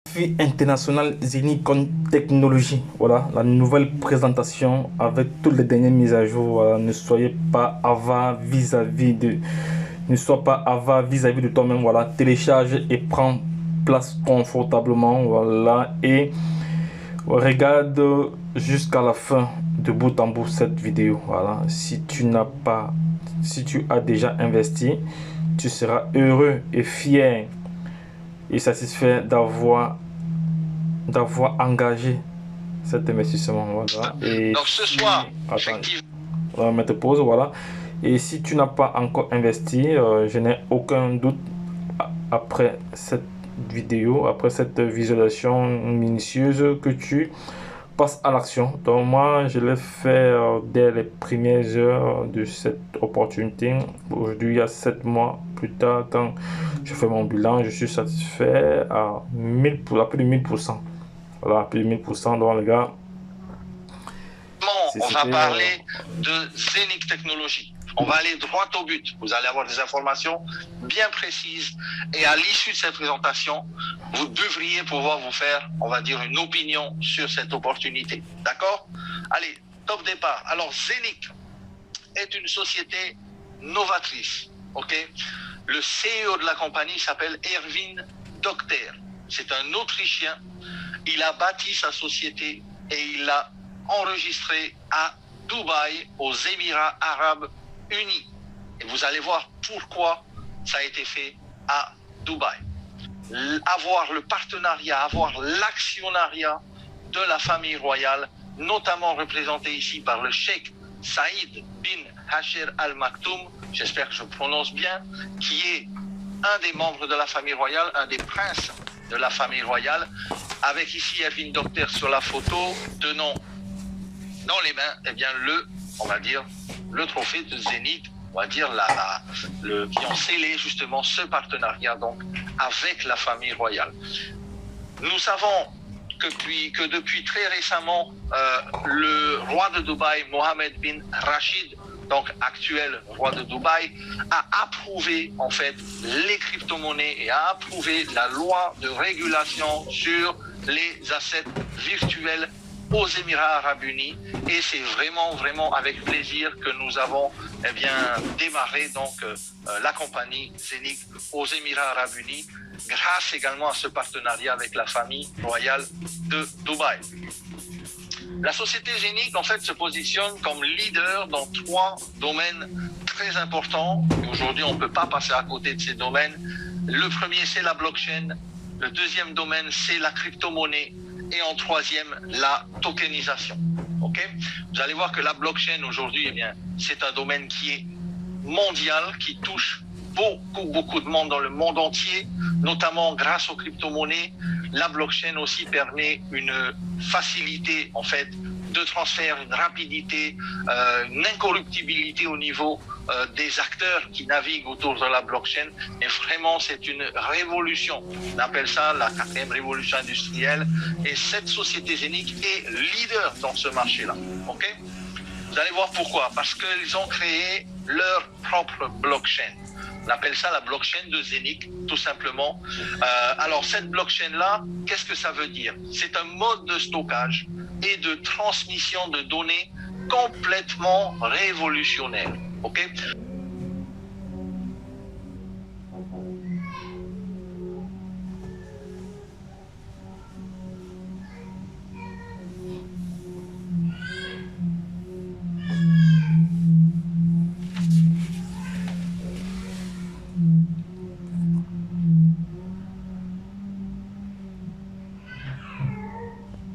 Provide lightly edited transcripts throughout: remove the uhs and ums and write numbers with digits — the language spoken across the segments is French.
Défi international Zenicon Technologie. Voilà, la nouvelle présentation avec toutes les dernières mises à jour. Voilà, ne soyez pas avare vis-à-vis de... Ne sois pas avare vis-à-vis de toi-même. Voilà, télécharge et prends place confortablement. Voilà, et regarde jusqu'à la fin de bout en bout cette vidéo. Voilà, si tu as déjà investi, tu seras heureux et fier et satisfait d'avoir engagé cet investissement. Voilà. Et donc ce soir, effectivement, on va mettre pause. Voilà. Et si tu n'as pas encore investi, je n'ai aucun doute après cette vidéo, après cette visualisation minutieuse, que tu passes à l'action. Donc moi, je l'ai fait dès les premières heures de cette opportunité. Aujourd'hui, il y a 7 mois plus tard, quand je fais mon bilan, je suis satisfait à 1000 à plus de 1000%. Voilà, plus de 1000%. Donc les gars, on va parler de Zenic Technologies. On va aller droit au but. Vous allez avoir des informations bien précises. Et à l'issue de cette présentation, vous devriez pouvoir vous faire, on va dire, une opinion sur cette opportunité. D'accord? Allez, top départ. Alors, Zenic est une société novatrice. Ok? Le CEO de la compagnie s'appelle Erwin Dokter. C'est un Autrichien. Il a bâti sa société et il l'a enregistrée à Dubaï, aux Émirats Arabes Unis. Et vous allez voir pourquoi ça a été fait à Dubaï. Avoir le partenariat, avoir l'actionnariat de la famille royale, notamment représenté ici par le cheikh Saïd bin Hasher Al Maktoum, j'espère que je prononce bien, qui est un des membres de la famille royale, un des princes de la famille royale, avec ici Erwin Dokter sur la photo, tenant dans les mains, eh bien, on va dire, le trophée de Zenic, on va dire, qui ont scellé justement ce partenariat donc avec la famille royale. Nous savons que depuis très récemment, le roi de Dubaï, Mohammed bin Rachid, donc actuel roi de Dubaï, a approuvé en fait les crypto-monnaies et a approuvé la loi de régulation sur les assets virtuels aux Émirats Arabes Unis, et c'est vraiment avec plaisir que nous avons démarré donc la compagnie Zenic aux Émirats Arabes Unis, grâce également à ce partenariat avec la famille royale de Dubaï. La société Zenic en fait se positionne comme leader dans 3 domaines très importants. Aujourd'hui, on ne peut pas passer à côté de ces domaines. Le premier, c'est la blockchain. Le deuxième domaine, c'est la crypto-monnaie. Et en troisième, la tokenisation. Okay? Vous allez voir que la blockchain aujourd'hui, c'est un domaine qui est mondial, qui touche beaucoup de monde dans le monde entier, notamment grâce aux crypto-monnaies. La blockchain aussi permet une facilité en fait de transfert, une rapidité, une incorruptibilité au niveau des acteurs qui naviguent autour de la blockchain. Et vraiment, c'est une révolution. On appelle ça la 4e révolution industrielle. Et cette société Zenic est leader dans ce marché-là. Okay? Vous allez voir pourquoi. Parce qu'ils ont créé leur propre blockchain. On appelle ça la blockchain de Zenic, tout simplement. Alors, cette blockchain-là, qu'est-ce que ça veut dire? C'est un mode de stockage et de transmission de données complètement révolutionnaire. Okay?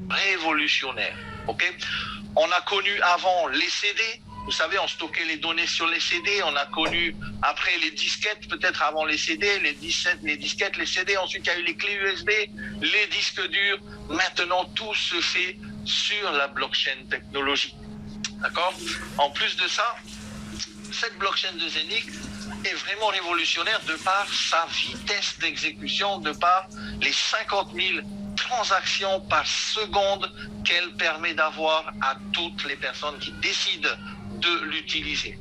Révolutionnaire. Okay? On a connu avant les CD. Vous savez, on stockait les données sur les CD. On a connu après les disquettes, peut-être avant les CD, les disquettes, les CD. Ensuite, il y a eu les clés USB, les disques durs. Maintenant, tout se fait sur la blockchain technologie. D'accord? En plus de ça, cette blockchain de Zenic est vraiment révolutionnaire de par sa vitesse d'exécution, de par les 50 000 transactions par seconde qu'elle permet d'avoir à toutes les personnes qui décident de l'utiliser.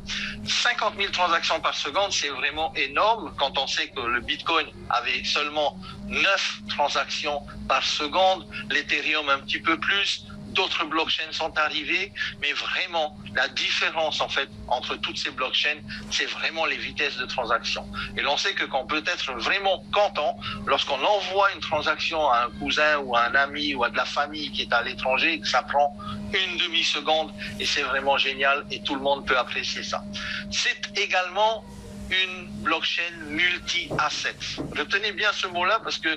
50 000 transactions par seconde, c'est vraiment énorme quand on sait que le Bitcoin avait seulement 9 transactions par seconde, l'Ethereum un petit peu plus, d'autres blockchains sont arrivées, mais vraiment la différence en fait entre toutes ces blockchains, c'est vraiment les vitesses de transaction. Et l'on sait que qu'on peut être vraiment content lorsqu'on envoie une transaction à un cousin ou à un ami ou à de la famille qui est à l'étranger et que ça prend une demi-seconde et c'est vraiment génial et tout le monde peut apprécier ça. C'est également une blockchain multi-assets. Retenez bien ce mot-là parce que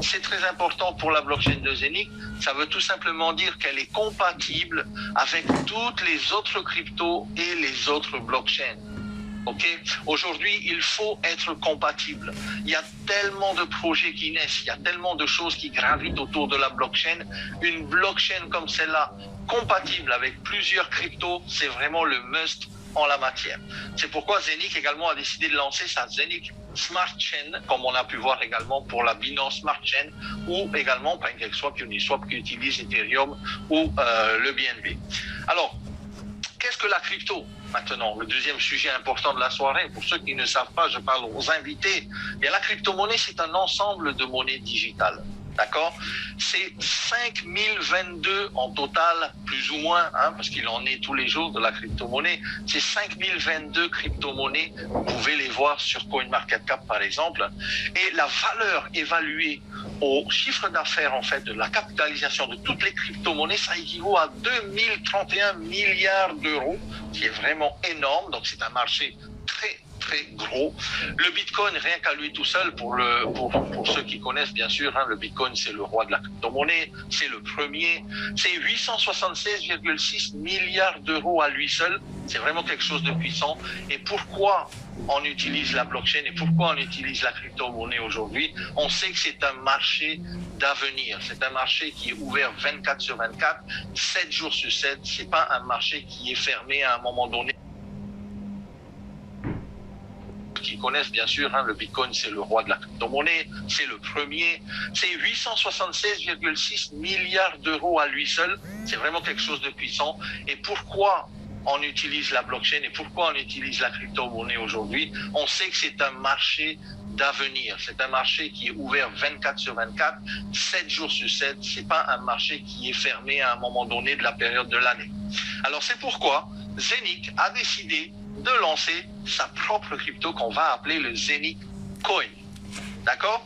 c'est très important pour la blockchain de Zeniq. Ça veut tout simplement dire qu'elle est compatible avec toutes les autres cryptos et les autres blockchains. Ok. Aujourd'hui, il faut être compatible. Il y a tellement de projets qui naissent, il y a tellement de choses qui gravitent autour de la blockchain. Une blockchain comme celle-là, compatible avec plusieurs cryptos, c'est vraiment le must en la matière. C'est pourquoi Zeniq également a décidé de lancer sa Zeniq Smart Chain, comme on a pu voir également pour la Binance Smart Chain, ou également PancakeSwap, Uniswap qui utilise Ethereum ou le BNB. Alors, qu'est-ce que la crypto? Maintenant, le deuxième sujet important de la soirée, pour ceux qui ne savent pas, je parle aux invités. Et la crypto-monnaie, c'est un ensemble de monnaies digitales. D'accord? C'est 5022 en total, plus ou moins, hein, parce qu'il en est tous les jours de la crypto-monnaie. C'est 5022 crypto-monnaies. Vous pouvez les voir sur CoinMarketCap, par exemple. Et la valeur évaluée au chiffre d'affaires, en fait, de la capitalisation de toutes les crypto-monnaies, ça équivaut à 2031 milliards d'euros, qui est vraiment énorme. Donc, c'est un marché très gros. Le Bitcoin, rien qu'à lui tout seul, pour ceux qui connaissent bien sûr, hein, le Bitcoin c'est le roi de la crypto-monnaie, c'est le premier, c'est 876,6 milliards d'euros à lui seul, c'est vraiment quelque chose de puissant. Et pourquoi on utilise la blockchain et pourquoi on utilise la crypto-monnaie aujourd'hui? On sait que c'est un marché d'avenir, c'est un marché qui est ouvert 24 sur 24, 7 jours sur 7, c'est pas un marché qui est fermé à un moment donné. Qui connaissent bien sûr, hein, le Bitcoin c'est le roi de la crypto-monnaie, c'est le premier, c'est 876,6 milliards d'euros à lui seul, c'est vraiment quelque chose de puissant. Et pourquoi on utilise la blockchain et pourquoi on utilise la crypto-monnaie aujourd'hui? On sait que c'est un marché d'avenir, c'est un marché qui est ouvert 24 sur 24, 7 jours sur 7, c'est pas un marché qui est fermé à un moment donné de la période de l'année. Alors c'est pourquoi Zeniq a décidé de lancer sa propre crypto qu'on va appeler le Zeniq Coin. D'accord?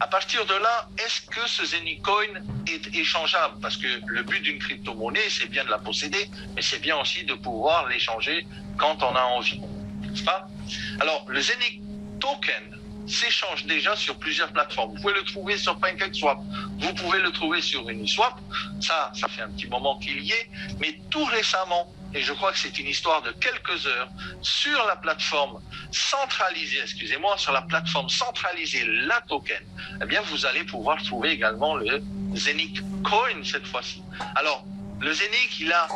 À partir de là, est-ce que ce Zeniq Coin est échangeable? Parce que le but d'une crypto-monnaie, c'est bien de la posséder, mais c'est bien aussi de pouvoir l'échanger quand on a envie. N'est-ce pas? Alors, le Zeniq Token s'échange déjà sur plusieurs plateformes. Vous pouvez le trouver sur PancakeSwap, vous pouvez le trouver sur Uniswap, ça fait un petit moment qu'il y est, mais tout récemment, et je crois que c'est une histoire de quelques heures, sur la plateforme centralisée, sur la plateforme centralisée, la token, eh bien, vous allez pouvoir trouver également le Zeniq Coin cette fois-ci. Alors, le Zeniq, il a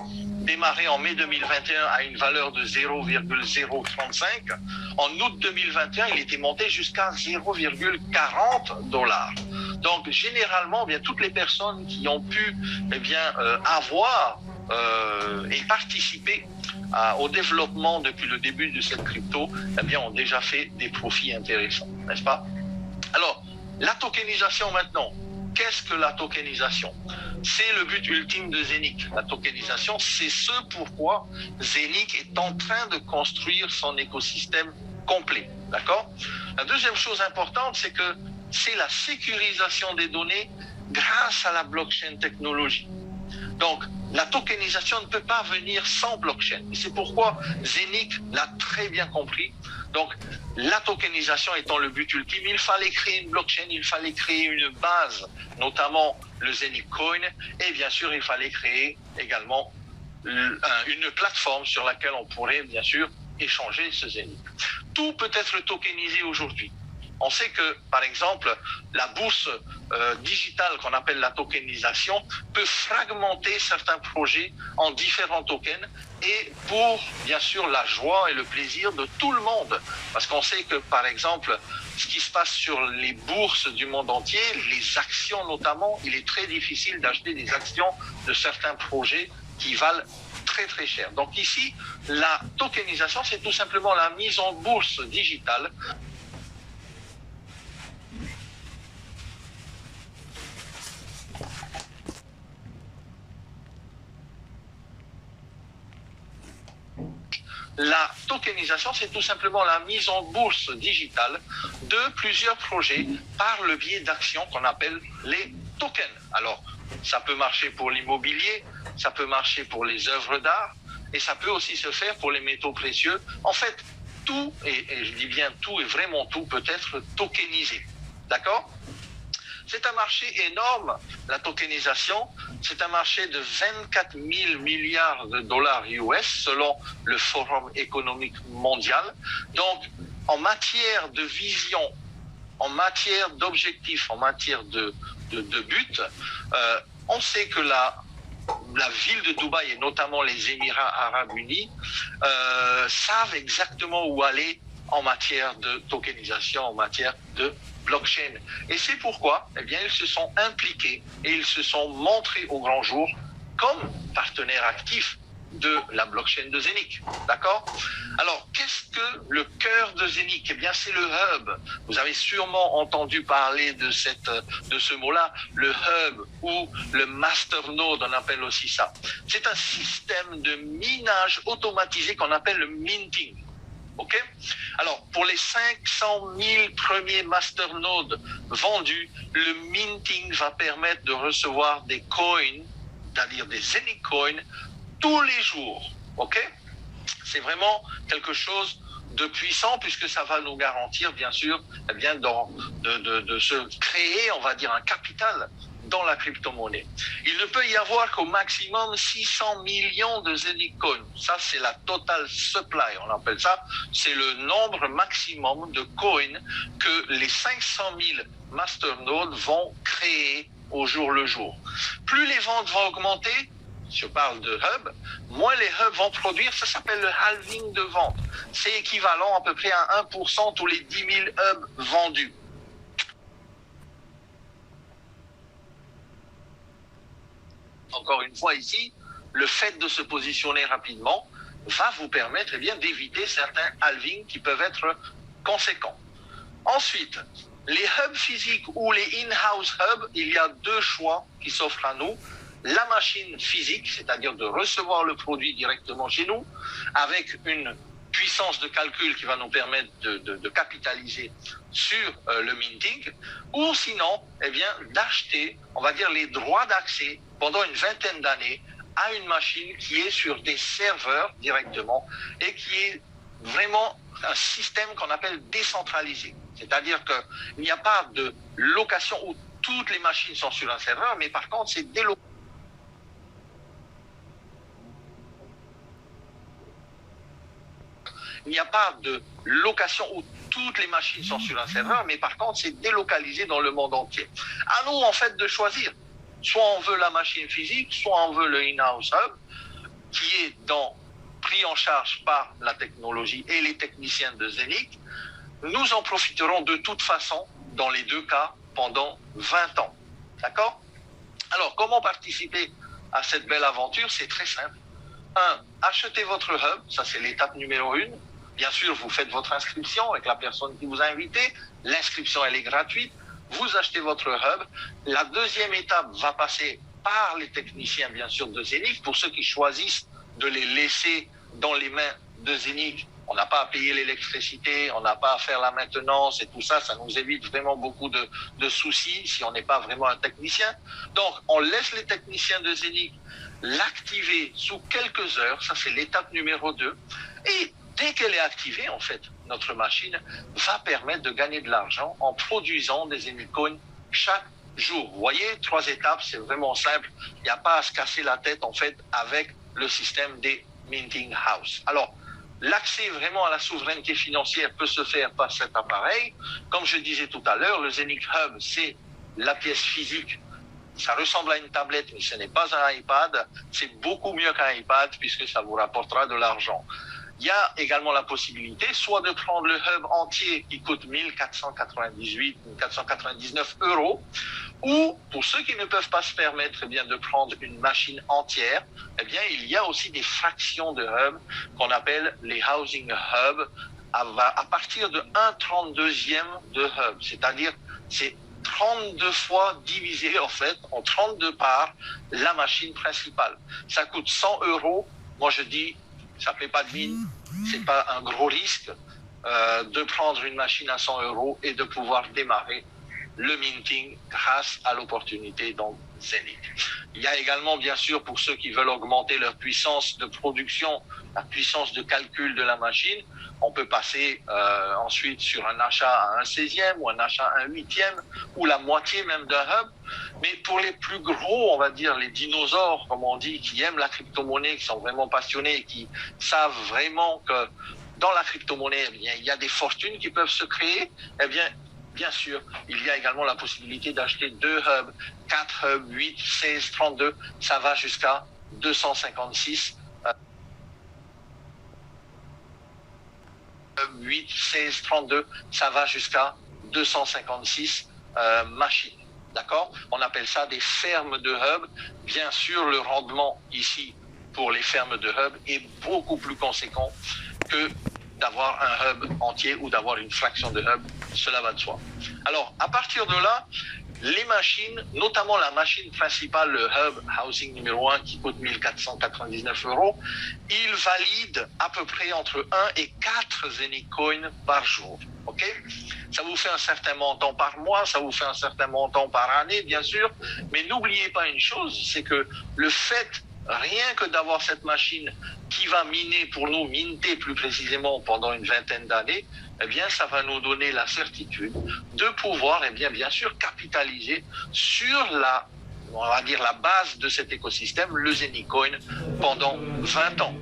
démarré en mai 2021 à une valeur de 0,035. En août 2021, il était monté jusqu'à 0,40 $. Donc, généralement, eh bien, toutes les personnes qui ont pu avoir et participer au développement depuis le début de cette crypto, eh bien, ont déjà fait des profits intéressants, n'est-ce pas? Alors, la tokenisation maintenant. Qu'est-ce que la tokenisation? C'est le but ultime de Zeniq. La tokenisation, c'est ce pourquoi Zeniq est en train de construire son écosystème complet. D'accord? La deuxième chose importante, c'est que c'est la sécurisation des données grâce à la blockchain technologie. Donc, la tokenisation ne peut pas venir sans blockchain. Et c'est pourquoi Zeniq l'a très bien compris. Donc, la tokenisation étant le but ultime, il fallait créer une blockchain, il fallait créer une base, notamment le Zeniq Coin, et bien sûr, il fallait créer également une plateforme sur laquelle on pourrait, bien sûr, échanger ce Zeniq. Tout peut être tokenisé aujourd'hui. On sait que, par exemple, la bourse digitale qu'on appelle la tokenisation peut fragmenter certains projets en différents tokens et pour, bien sûr, la joie et le plaisir de tout le monde. Parce qu'on sait que, par exemple, ce qui se passe sur les bourses du monde entier, les actions notamment, il est très difficile d'acheter des actions de certains projets qui valent très très cher. Donc ici, la tokenisation, c'est tout simplement la mise en bourse digitale La tokenisation, c'est tout simplement la mise en bourse digitale de plusieurs projets par le biais d'actions qu'on appelle les tokens. Alors, ça peut marcher pour l'immobilier, ça peut marcher pour les œuvres d'art, et ça peut aussi se faire pour les métaux précieux. En fait, tout, et je dis bien tout, et vraiment tout, peut être tokenisé. D'accord ? C'est un marché énorme, la tokenisation. C'est un marché de 24 000 milliards de dollars US selon le Forum économique mondial. Donc, en matière de vision, en matière d'objectifs, en matière de but, on sait que la ville de Dubaï et notamment les Émirats arabes unis savent exactement où aller en matière de tokenisation, en matière de blockchain. Et c'est pourquoi, eh bien, ils se sont impliqués et ils se sont montrés au grand jour comme partenaires actifs de la blockchain de Zenic. D'accord ? Alors, qu'est-ce que le cœur de Zenic ? Eh bien, c'est le hub. Vous avez sûrement entendu parler de ce mot-là, le hub ou le masternode, on appelle aussi ça. C'est un système de minage automatisé qu'on appelle le minting. OK ? Alors, pour les 500 000 premiers masternodes vendus, le minting va permettre de recevoir des coins, c'est-à-dire des Zenic coins, tous les jours. OK ? C'est vraiment quelque chose de puissant puisque ça va nous garantir, bien sûr, eh bien, de se créer, on va dire, un capital dans la crypto-monnaie. Il ne peut y avoir qu'au maximum 600 millions de Zenic coins. Ça, c'est la total supply, on appelle ça. C'est le nombre maximum de coins que les 500 000 masternodes vont créer au jour le jour. Plus les ventes vont augmenter, je parle de hub, moins les hubs vont produire, ça s'appelle le halving de vente. C'est équivalent à peu près à 1% tous les 10 000 hubs vendus. Encore une fois ici, le fait de se positionner rapidement va vous permettre d'éviter certains halvings qui peuvent être conséquents. Ensuite, les hubs physiques ou les in-house hubs, il y a deux choix qui s'offrent à nous. La machine physique, c'est-à-dire de recevoir le produit directement chez nous, avec une puissance de calcul qui va nous permettre de capitaliser sur le minting, ou sinon, d'acheter, on va dire, les droits d'accès pendant une vingtaine d'années à une machine qui est sur des serveurs directement et qui est vraiment un système qu'on appelle décentralisé. C'est-à-dire qu'il n'y a pas de location où toutes les machines sont sur un serveur, mais par contre, c'est délocalisé. Il n'y a pas de location où toutes les machines sont sur un serveur, mais par contre, c'est délocalisé dans le monde entier. À nous, en fait, de choisir. Soit on veut la machine physique, soit on veut le in-house hub, qui est pris en charge par la technologie et les techniciens de Zenic. Nous en profiterons de toute façon, dans les deux cas, pendant 20 ans. D'accord ? Alors, comment participer à cette belle aventure ? C'est très simple. 1. Achetez votre hub, ça c'est l'étape numéro 1. Bien sûr, vous faites votre inscription avec la personne qui vous a invité. L'inscription, elle est gratuite. Vous achetez votre hub. La deuxième étape va passer par les techniciens, bien sûr, de Zenic. Pour ceux qui choisissent de les laisser dans les mains de Zenic, on n'a pas à payer l'électricité, on n'a pas à faire la maintenance et tout ça. Ça nous évite vraiment beaucoup de soucis si on n'est pas vraiment un technicien. Donc, on laisse les techniciens de Zenic l'activer sous quelques heures. Ça, c'est l'étape numéro 2. Et dès qu'elle est activée, en fait, notre machine va permettre de gagner de l'argent en produisant des Zenic coins chaque jour. Vous voyez, 3 étapes, c'est vraiment simple. Il n'y a pas à se casser la tête, en fait, avec le système des minting house. Alors, l'accès vraiment à la souveraineté financière peut se faire par cet appareil. Comme je disais tout à l'heure, le Zenic Hub, c'est la pièce physique. Ça ressemble à une tablette, mais ce n'est pas un iPad. C'est beaucoup mieux qu'un iPad puisque ça vous rapportera de l'argent. Il y a également la possibilité soit de prendre le hub entier qui coûte 1498, 1499 €, ou pour ceux qui ne peuvent pas se permettre eh bien, de prendre une machine entière, eh bien, il y a aussi des fractions de hub qu'on appelle les housing hubs à partir de 1/32e de hub, c'est-à-dire c'est 32 fois divisé en fait en 32 parts la machine principale. Ça coûte 100 €. Moi je dis, ça fait pas de mine, c'est pas un gros risque de prendre une machine à 100 € et de pouvoir démarrer le minting grâce à l'opportunité dans Zenith. Il y a également, bien sûr, pour ceux qui veulent augmenter leur puissance de production, la puissance de calcul de la machine, on peut passer ensuite sur un achat à 1/16e ou un achat à 1/8e ou la moitié même d'un hub. Mais pour les plus gros, on va dire les dinosaures, comme on dit, qui aiment la crypto-monnaie, qui sont vraiment passionnés et qui savent vraiment que dans la crypto-monnaie, eh bien, il y a des fortunes qui peuvent se créer, eh bien sûr, il y a également la possibilité d'acheter 2 hubs, 4 hubs, 8, 16, 32, ça va jusqu'à 256. 8, 16, 32, ça va jusqu'à 256 machines. D'accord? On appelle ça des fermes de hubs. Bien sûr, le rendement ici pour les fermes de hubs est beaucoup plus conséquent que d'avoir un hub entier ou d'avoir une fraction de hub, cela va de soi. Alors, à partir de là, les machines, notamment la machine principale, le hub housing numéro 1 qui coûte 1499 €, il valide à peu près entre 1 et 4 Zenith Coins par jour. Ok? Ça vous fait un certain montant par mois, ça vous fait un certain montant par année, bien sûr, mais n'oubliez pas une chose, c'est que le fait rien que d'avoir cette machine qui va miner pour nous, minter plus précisément pendant une vingtaine d'années, eh bien, ça va nous donner la certitude de pouvoir, eh bien sûr, capitaliser sur on va dire, la base de cet écosystème, le Zenith Coin, pendant 20 ans.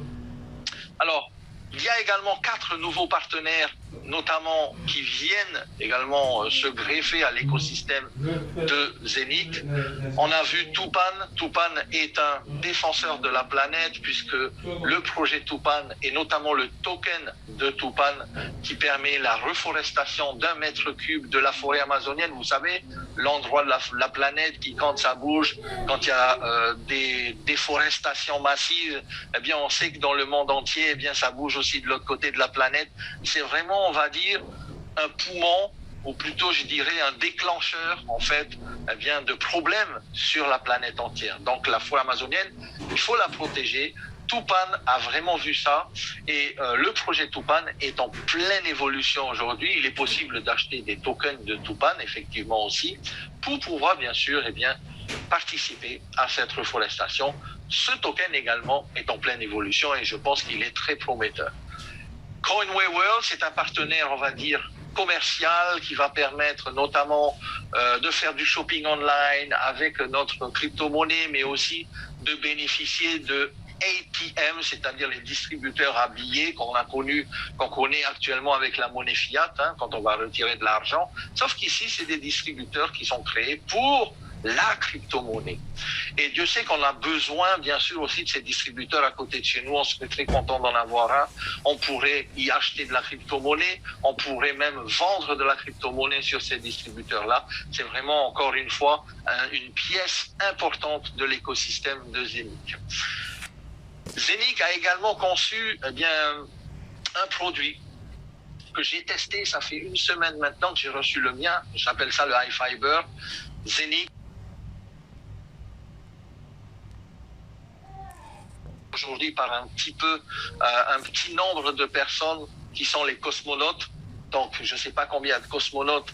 Alors, il y a également 4 nouveaux partenaires, notamment qui viennent également se greffer à l'écosystème de Zenith. On a vu Tupan. Tupan est un défenseur de la planète puisque le projet Tupan et notamment le token de Tupan qui permet la reforestation d'1 mètre cube de la forêt amazonienne. Vous savez, l'endroit de la planète qui, quand ça bouge, quand il y a des déforestations massives, eh bien, on sait que dans le monde entier, eh bien, ça bouge aussi de l'autre côté de la planète. C'est vraiment, on va dire, un poumon, ou plutôt, je dirais, un déclencheur, en fait, eh bien, de problèmes sur la planète entière. Donc, la forêt amazonienne, il faut la protéger. Tupan a vraiment vu ça et le projet Tupan est en pleine évolution aujourd'hui. Il est possible d'acheter des tokens de Tupan, effectivement aussi, pour pouvoir, bien sûr, eh bien, participer à cette reforestation. Ce token également est en pleine évolution et je pense qu'il est très prometteur. Coinway World, c'est un partenaire, on va dire, commercial qui va permettre notamment de faire du shopping online avec notre crypto-monnaie, mais aussi de bénéficier de ATM, c'est-à-dire les distributeurs à billets qu'on connaît actuellement avec la monnaie fiat, quand on va retirer de l'argent. Sauf qu'ici, c'est des distributeurs qui sont créés pour la crypto-monnaie. Et Dieu sait qu'on a besoin, bien sûr, aussi de ces distributeurs à côté de chez nous. On serait très content d'en avoir un. On pourrait y acheter de la crypto-monnaie. On pourrait même vendre de la crypto-monnaie sur ces distributeurs-là. C'est vraiment, encore une fois, une pièce importante de l'écosystème de Zenith. Zenith a également conçu un produit que j'ai testé, ça fait 1 semaine maintenant que j'ai reçu le mien. J'appelle ça le High Fiber. Zenith. Aujourd'hui par un petit nombre de personnes qui sont les cosmonautes. Donc, je ne sais pas combien il y a de cosmonautes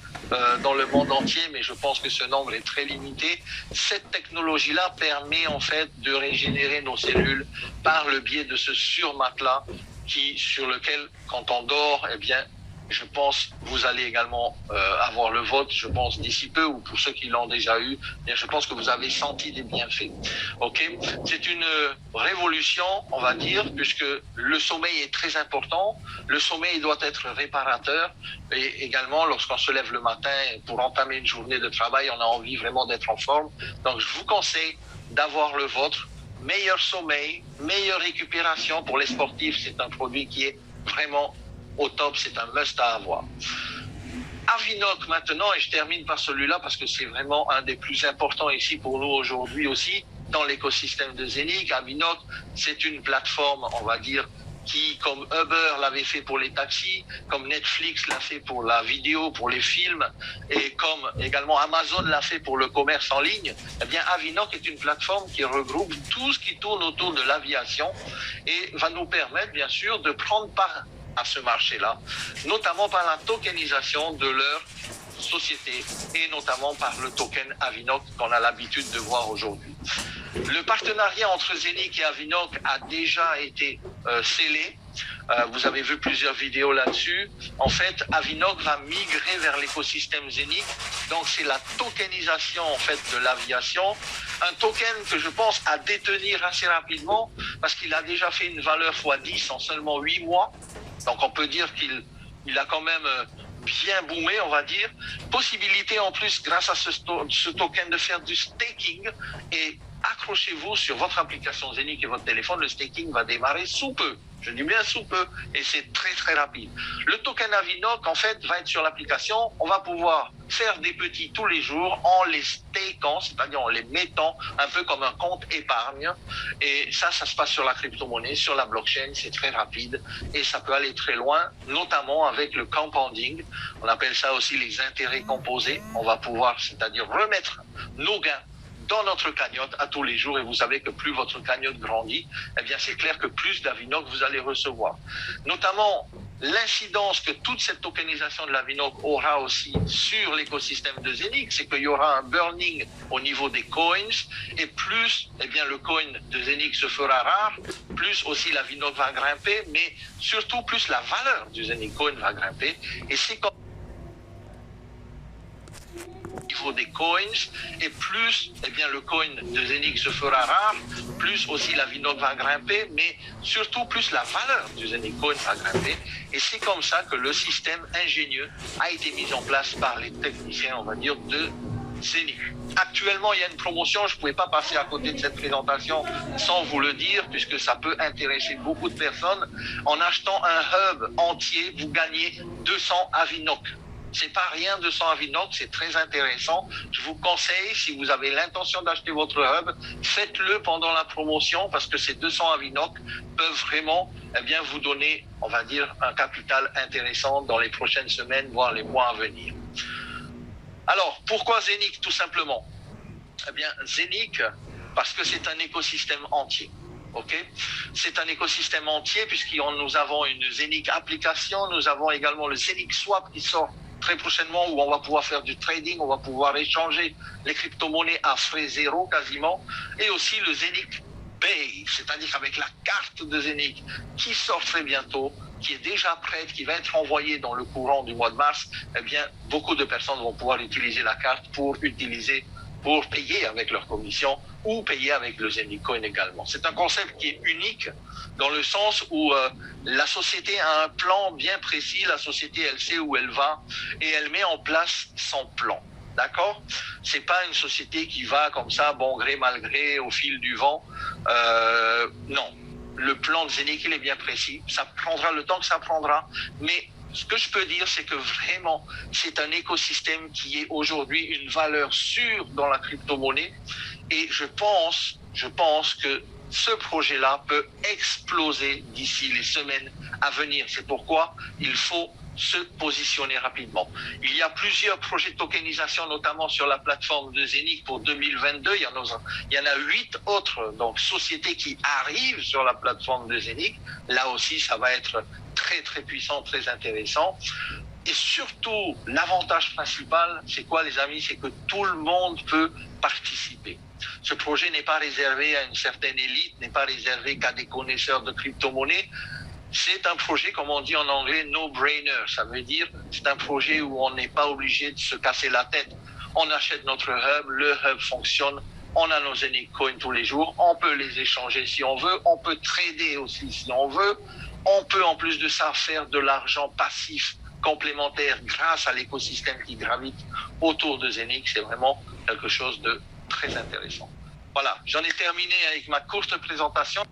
dans le monde entier, mais je pense que ce nombre est très limité. Cette technologie-là permet en fait de régénérer nos cellules par le biais de ce surmatelas sur lequel, quand on dort, eh bien, je pense vous allez également avoir le vote, je pense d'ici peu, ou pour ceux qui l'ont déjà eu, bien, je pense que vous avez senti des bienfaits. Ok, c'est une révolution, on va dire, puisque le sommeil est très important. Le sommeil doit être réparateur, et également lorsqu'on se lève le matin pour entamer une journée de travail, on a envie vraiment d'être en forme. Donc je vous conseille d'avoir le vôtre. meilleur sommeil, meilleure récupération. Pour les sportifs, c'est un produit qui est vraiment au top, c'est un must à avoir. Avinoc maintenant, et je termine par celui-là parce que c'est vraiment un des plus importants ici pour nous aujourd'hui aussi, dans l'écosystème de Zenic. Avinoc, c'est une plateforme, on va dire, qui, comme Uber l'avait fait pour les taxis, comme Netflix l'a fait pour la vidéo, pour les films, et comme également Amazon l'a fait pour le commerce en ligne, eh bien Avinoc est une plateforme qui regroupe tout ce qui tourne autour de l'aviation et va nous permettre, bien sûr, de prendre part à ce marché-là, notamment par la tokenisation de leur société et notamment par le token Avinoc qu'on a l'habitude de voir aujourd'hui. Le partenariat entre Zenic et Avinoc a déjà été scellé. Vous avez vu plusieurs vidéos là-dessus. En fait, Avinoc va migrer vers l'écosystème Zenic. Donc, c'est la tokenisation en fait de l'aviation. Un token que je pense à détenir assez rapidement parce qu'il a déjà fait une valeur x10 en seulement 8 mois. Donc, on peut dire qu'il a quand même bien boomé, on va dire. Possibilité en plus, grâce à ce token, de faire du staking. Et accrochez-vous sur votre application Zenic et votre téléphone, le staking va démarrer sous peu. Je dis bien sous peu, et c'est très très rapide. Le token Avinoc, en fait, va être sur l'application. On va pouvoir faire des petits tous les jours en les stakant, c'est-à-dire en les mettant un peu comme un compte épargne. Et ça se passe sur la crypto-monnaie, sur la blockchain, c'est très rapide et ça peut aller très loin, notamment avec le compounding. On appelle ça aussi les intérêts composés. On va pouvoir, c'est-à-dire remettre nos gains dans notre cagnotte à tous les jours, et vous savez que plus votre cagnotte grandit, eh bien c'est clair que plus d'Avinoc vous allez recevoir. Notamment l'incidence que toute cette tokenisation de l'Avinoc aura aussi sur l'écosystème de Zenic, c'est qu'il y aura un burning au niveau des coins, et plus eh bien le coin de Zenic se fera rare, plus aussi l'Avinoc va grimper, mais surtout plus la valeur du Zenic coin va grimper, et c'est comme niveau des coins, et plus eh bien le coin de Zenic se fera rare, plus aussi l'Avinoc va grimper, mais surtout plus la valeur du Zenic coin va grimper, et c'est comme ça que le système ingénieux a été mis en place par les techniciens, on va dire, de Zenic. Actuellement, il y a une promotion, je ne pouvais pas passer à côté de cette présentation sans vous le dire, puisque ça peut intéresser beaucoup de personnes. En achetant un hub entier, vous gagnez 200 Avinoc. C'est pas rien, 200 Avinoc, c'est très intéressant. Je vous conseille, si vous avez l'intention d'acheter votre hub, faites-le pendant la promotion parce que ces 200 Avinoc peuvent vraiment eh bien, vous donner, on va dire, un capital intéressant dans les prochaines semaines, voire les mois à venir. Alors, pourquoi Zenic, tout simplement? Eh bien, Zenic, parce que c'est un écosystème entier. Okay, c'est un écosystème entier puisque nous avons une Zenic application, nous avons également le Zenic Swap qui sort très prochainement où on va pouvoir faire du trading, on va pouvoir échanger les crypto-monnaies à frais zéro quasiment, et aussi le Zenic Pay, c'est-à-dire avec la carte de Zenic qui sort très bientôt, qui est déjà prête, qui va être envoyée dans le courant du mois de mars. Eh bien, beaucoup de personnes vont pouvoir utiliser la carte pour payer avec leur commission ou payer avec le Zenic Coin également. C'est un concept qui est unique dans le sens où la société a un plan bien précis, la société elle sait où elle va et elle met en place son plan. D'accord? C'est pas une société qui va comme ça, bon gré, mal gré, au fil du vent. Non. Le plan de Zenic, il est bien précis. Ça prendra le temps que ça prendra, mais ce que je peux dire, c'est que vraiment, c'est un écosystème qui est aujourd'hui une valeur sûre dans la crypto-monnaie. Et je pense que ce projet-là peut exploser d'ici les semaines à venir. C'est pourquoi il faut se positionner rapidement. Il y a plusieurs projets de tokenisation, notamment sur la plateforme de Zenic pour 2022. Il y en a 8 autres donc, sociétés qui arrivent sur la plateforme de Zenic. Là aussi, ça va être très très puissant, très intéressant. Et surtout, l'avantage principal, c'est quoi les amis? C'est que tout le monde peut participer. Ce projet n'est pas réservé à une certaine élite, n'est pas réservé qu'à des connaisseurs de crypto-monnaies. C'est un projet, comme on dit en anglais, no-brainer. Ça veut dire c'est un projet où on n'est pas obligé de se casser la tête. On achète notre hub, le hub fonctionne, on a nos Zenic Coins tous les jours, on peut les échanger si on veut, on peut trader aussi si on veut, on peut en plus de ça faire de l'argent passif complémentaire grâce à l'écosystème qui gravite autour de Zenic. C'est vraiment quelque chose de très intéressant. Voilà, j'en ai terminé avec ma courte présentation.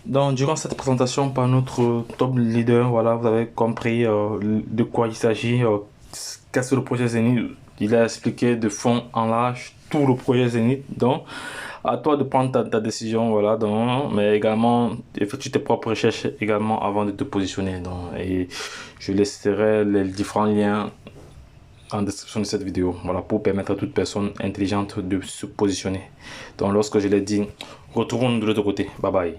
Donc, durant cette présentation par notre top leader, voilà, vous avez compris de quoi il s'agit, qu'est-ce que le projet Zénith. Il a expliqué de fond en large tout le projet Zénith. Donc, à toi de prendre ta décision, voilà, donc, mais également effectue tes propres recherches également avant de te positionner. Donc, et je laisserai les différents liens en description de cette vidéo, voilà, pour permettre à toute personne intelligente de se positionner. Donc, lorsque je l'ai dit, retourne de l'autre côté. Bye bye.